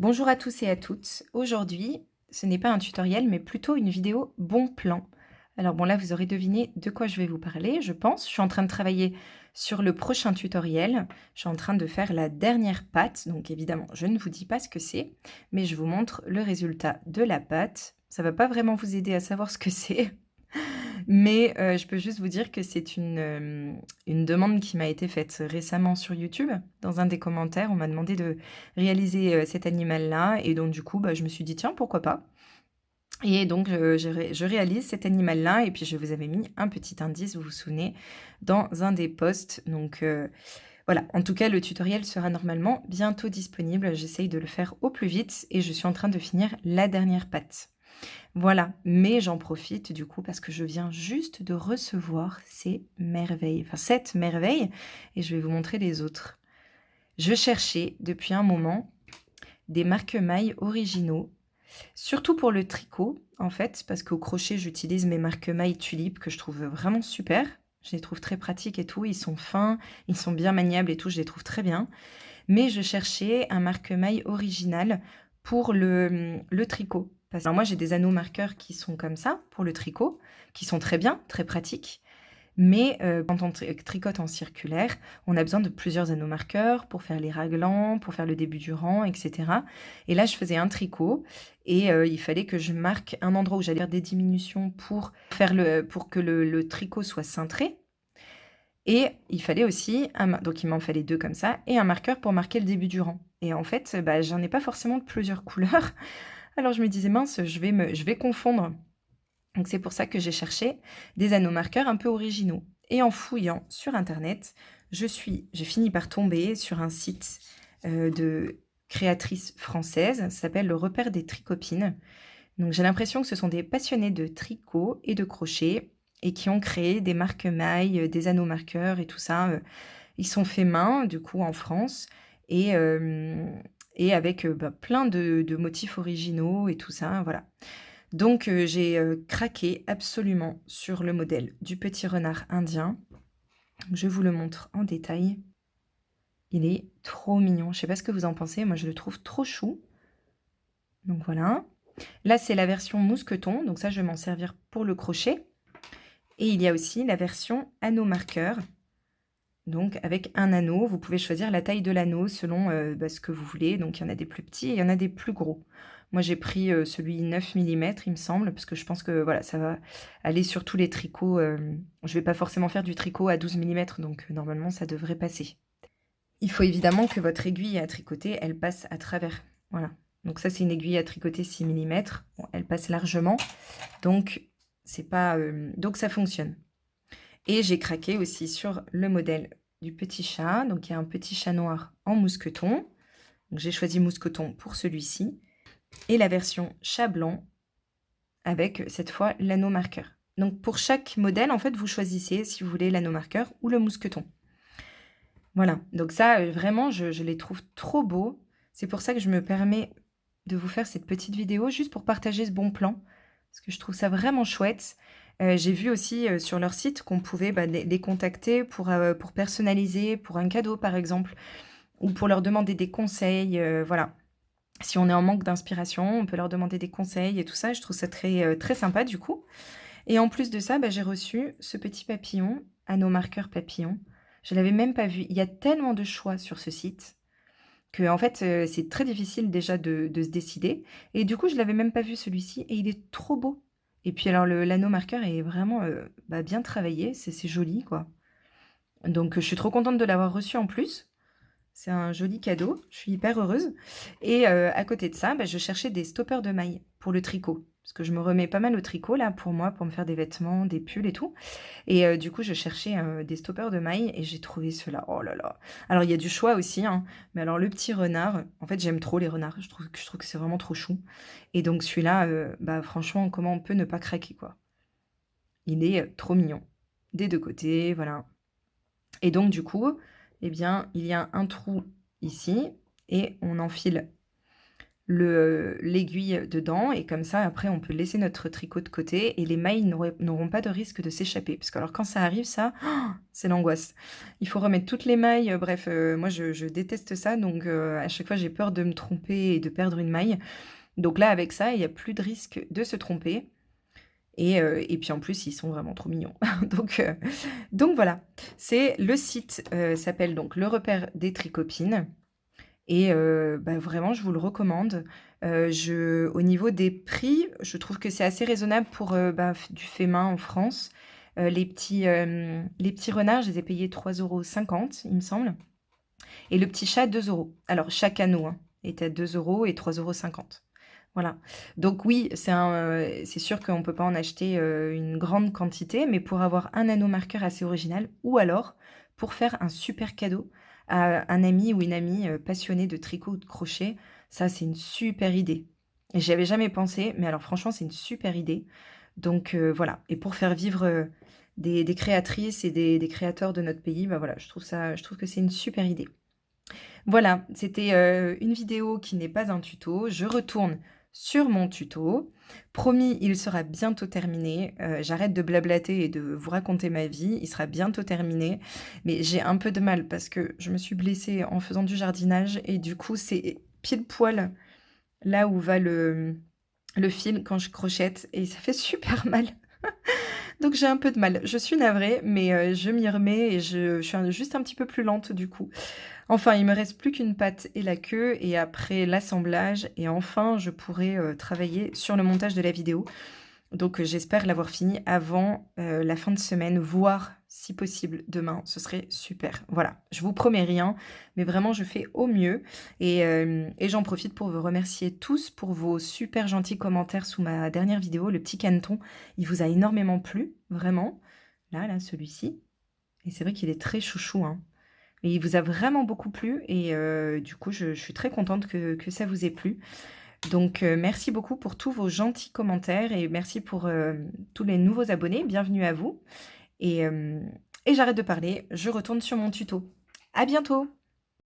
Bonjour à tous et à toutes. Aujourd'hui, ce n'est pas un tutoriel, mais plutôt une vidéo bon plan. Alors bon, là, vous aurez deviné de quoi je vais vous parler, je pense. Je suis en train de travailler sur le prochain tutoriel. Je suis en train de faire la dernière pâte. Donc évidemment, je ne vous dis pas ce que c'est, mais je vous montre le résultat de la pâte. Ça va pas vraiment vous aider à savoir ce que c'est, mais je peux juste vous dire que c'est une demande qui m'a été faite récemment sur YouTube. Dans un des commentaires, on m'a demandé de réaliser, cet animal-là et donc du coup, bah, je me suis dit: «Tiens, pourquoi pas?» Et donc je réalise cet animal-là et puis je vous avais mis un petit indice, vous vous souvenez, dans un des posts donc voilà. En tout cas, le tutoriel sera normalement bientôt disponible. J'essaye de le faire au plus vite et je suis en train de finir la dernière pâte. Voilà, mais j'en profite du coup parce que je viens juste de recevoir ces merveilles, enfin cette merveille et je vais vous montrer les autres. Je cherchais depuis un moment des marque-mailles originaux, surtout pour le tricot en fait, parce qu'au crochet j'utilise mes marque-mailles Tulipe que je trouve vraiment super. Je les trouve très pratiques et tout, ils sont fins, ils sont bien maniables et tout, je les trouve très bien. Mais je cherchais un marque-mailles original pour le tricot. Parce alors moi, j'ai des anneaux marqueurs qui sont comme ça, pour le tricot, qui sont très bien, très pratiques. Mais quand on tricote en circulaire, on a besoin de plusieurs anneaux marqueurs pour faire les raglans, pour faire le début du rang et cetera. Et là, je faisais un tricot et il fallait que je marque un endroit où j'allais faire des diminutions pour que le tricot soit cintré. Et il fallait aussi donc il m'en fallait 2 comme ça et un marqueur pour marquer le début du rang. Et en fait, bah, j'en ai pas forcément de plusieurs couleurs. Alors je me disais: «Mince, je vais confondre». Donc c'est pour ça que j'ai cherché des anneaux marqueurs un peu originaux. Et en fouillant sur internet, j'ai fini par tomber sur un site, de créatrices françaises, ça s'appelle Le Repère des Tricopines. Donc j'ai l'impression que ce sont des passionnés de tricot et de crochet et qui ont créé des marque-mailles, des anneaux marqueurs et tout ça, ils sont faits main, du coup, en France et et avec, bah, plein de motifs originaux et tout ça, voilà. Donc j'ai, craqué absolument sur le modèle du petit renard indien. Je vous le montre en détail. Il est trop mignon. Je sais pas ce que vous en pensez, moi je le trouve trop chou. Donc voilà. Là, c'est la version mousqueton, donc ça, je vais m'en servir pour le crochet. Et il y a aussi la version anneau marqueur, donc avec un anneau. Vous pouvez choisir la taille de l'anneau selon, bah, ce que vous voulez. Donc il y en a des plus petits et il y en a des plus gros. Moi, j'ai pris, celui 9 millimètres, il me semble, parce que je pense que, voilà, ça va aller sur tous les tricots, je vais pas forcément faire du tricot à 12 millimètres, donc normalement, ça devrait passer. Il faut évidemment que votre aiguille à tricoter, elle passe à travers. Voilà. Donc ça, c'est une aiguille à tricoter 6 millimètres. Bon, elle passe largement, donc c'est pas, donc ça fonctionne. Et j'ai craqué aussi sur le modèle du petit chat. Donc il y a un petit chat noir en mousqueton. Donc j'ai choisi mousqueton pour celui-ci. Et la version chat blanc avec cette fois l'anneau marqueur. Donc pour chaque modèle, en fait, vous choisissez si vous voulez l'anneau marqueur ou le mousqueton. Voilà, donc ça, vraiment, je les trouve trop beaux. C'est pour ça que je me permets de vous faire cette petite vidéo, juste pour partager ce bon plan, parce que je trouve ça vraiment chouette. J'ai vu aussi, sur leur site qu'on pouvait, bah, les contacter pour personnaliser, pour un cadeau, par exemple, ou pour leur demander des conseils, voilà. Si on est en manque d'inspiration, on peut leur demander des conseils et tout ça. Je trouve ça très, très sympa, du coup. Et en plus de ça, bah, j'ai reçu ce petit papillon, anneau marqueur papillon. Je l'avais même pas vu. Il y a tellement de choix sur ce site que en fait, c'est très difficile déjà de se décider et du coup, je l'avais même pas vu celui-ci et il est trop beau. Et puis alors l'anneau marqueur est vraiment, bah, bien travaillé, c'est joli, quoi. Donc je suis trop contente de l'avoir reçu en plus. C'est un joli cadeau, je suis hyper heureuse et à côté de ça, bah, je cherchais des stoppeurs de mailles pour le tricot. Parce que je me remets pas mal au tricot là, pour moi, pour me faire des vêtements, des pulls et tout et du coup, je cherchais, des stoppeurs de mailles et j'ai trouvé ceux-là. Oh là là! Alors il y a du choix aussi, hein, mais alors le petit renard, en fait, j'aime trop les renards. Je trouve que c'est vraiment trop chou et donc celui-là, bah, franchement, comment on peut ne pas craquer, quoi? Il est, trop mignon, des 2 côtés, voilà. Et donc du coup, eh bien, il y a un trou ici et on enfile l'aiguille dedans et comme ça après on peut laisser notre tricot de côté et les mailles n'auront pas de risque de s'échapper. Parce que alors quand ça arrive ça, c'est l'angoisse. Il faut remettre toutes les mailles, bref, moi je déteste ça donc à chaque fois j'ai peur de me tromper et de perdre une maille. Donc là avec ça, il y a plus de risque de se tromper et puis en plus ils sont vraiment trop mignons. Donc voilà, c'est le site, s'appelle donc Le Repère des Tricopines. Et bah, vraiment, je vous le recommande. Je au niveau des prix, je trouve que c'est assez raisonnable pour, bah, f du fait main en France. Les petits renards, je les ai payés 3,50 € il me semble et le petit chat 2 €. Alors chaque anneau, hein, est à 2 € et 3,50 €. Voilà. Donc oui, c'est sûr qu'on ne peut pas en acheter, une grande quantité, mais pour avoir un anneau marqueur assez original ou alors pour faire un super cadeau à un ami ou une amie, passionné de tricot ou de crochet, ça c'est une super idée. Et j'y avais jamais pensé, mais alors franchement, c'est une super idée. Donc voilà et pour faire vivre, des créatrices et des créateurs de notre pays, bah, voilà, je trouve que c'est une super idée. Voilà, c'était, une vidéo qui n'est pas un tuto. Je retourne sur mon tuto. Promis, il sera bientôt terminé. J'arrête de blablater et de vous raconter ma vie. Il sera bientôt terminé, mais j'ai un peu de mal parce que je me suis blessée en faisant du jardinage et du coup, c'est pile poil là où va le fil quand je crochette et ça fait super mal. Donc j'ai un peu de mal. Je suis navrée, mais je m'y remets et je suis juste un petit peu plus lente du coup. Enfin, il me reste plus qu'une patte et la queue et après l'assemblage et enfin je pourrai, travailler sur le montage de la vidéo. Donc, j'espère l'avoir fini avant, la fin de semaine, voire si possible demain, ce serait super. Voilà, je vous promets rien, mais vraiment je fais au mieux et j'en profite pour vous remercier tous pour vos super gentils commentaires sous ma dernière vidéo, le petit caneton. Il vous a énormément plu, vraiment. Là, celui-ci et c'est vrai qu'il est très chouchou, hein. Et il vous a vraiment beaucoup plu et du coup, je suis très contente que ça vous ait plu. Donc merci beaucoup pour tous vos gentils commentaires et merci pour, tous les nouveaux abonnés. Bienvenue à vous et j'arrête de parler, je retourne sur mon tuto. À bientôt!